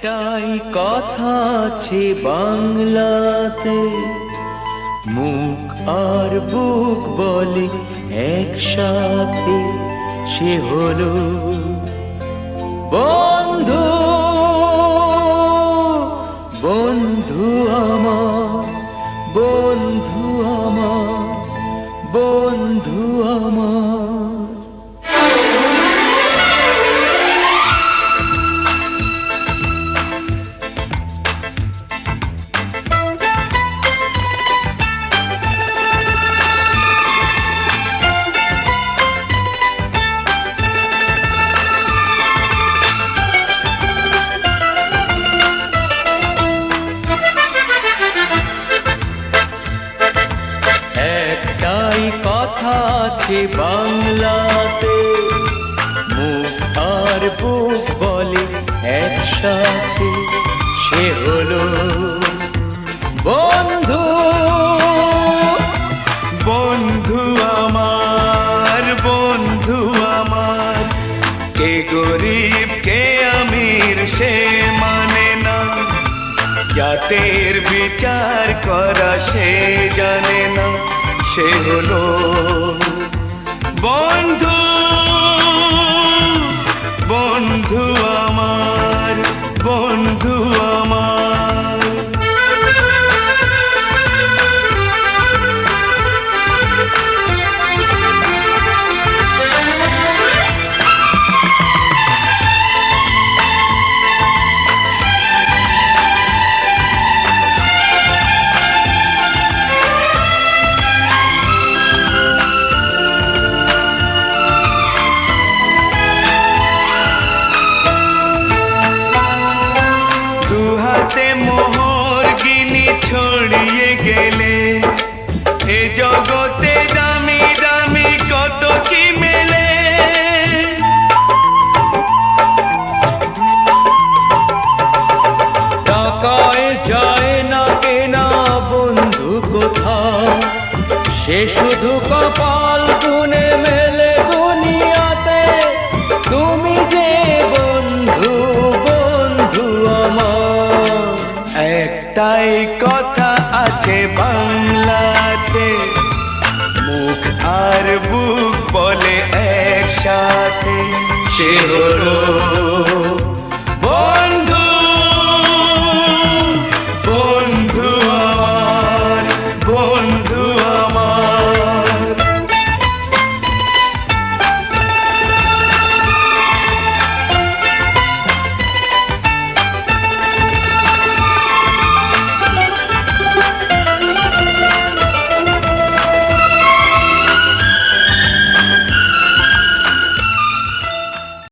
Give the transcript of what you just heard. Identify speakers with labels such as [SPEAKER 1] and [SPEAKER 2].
[SPEAKER 1] একটাই কথা আছে বাংলাতে, মুখ আর বুক বলে একসাথে, সে হলো বন্ধু। বন্ধু আমার, বন্ধু আমার, বন্ধু আমার। একটাই কথা আছে বাংলাতে, মুখ আর বুক বলে একসাথে, সে হলো বন্ধু। বন্ধু আমার, বন্ধু আমার, কে গরিব কে আমির সে মানে না, জাতের বিচার করা সে জানে না, সে হলো বন্ধু। বন্ধু আমার, বন্ধু আমার। মোহর গিনি ছড়িয়ে গেলে এ জগতে দামি দামি কত কি মেলে। টাকায় যায় না কেনা বন্ধু কোথাও, সে শুধু কপাল গুনে মেলে দুনিয়াতে। তুমি যে বন্ধু, বন্ধু আমার। একটাই কথা আছে বাংলাতে, মুখ আর বুক বলে একসাথে, সে হলো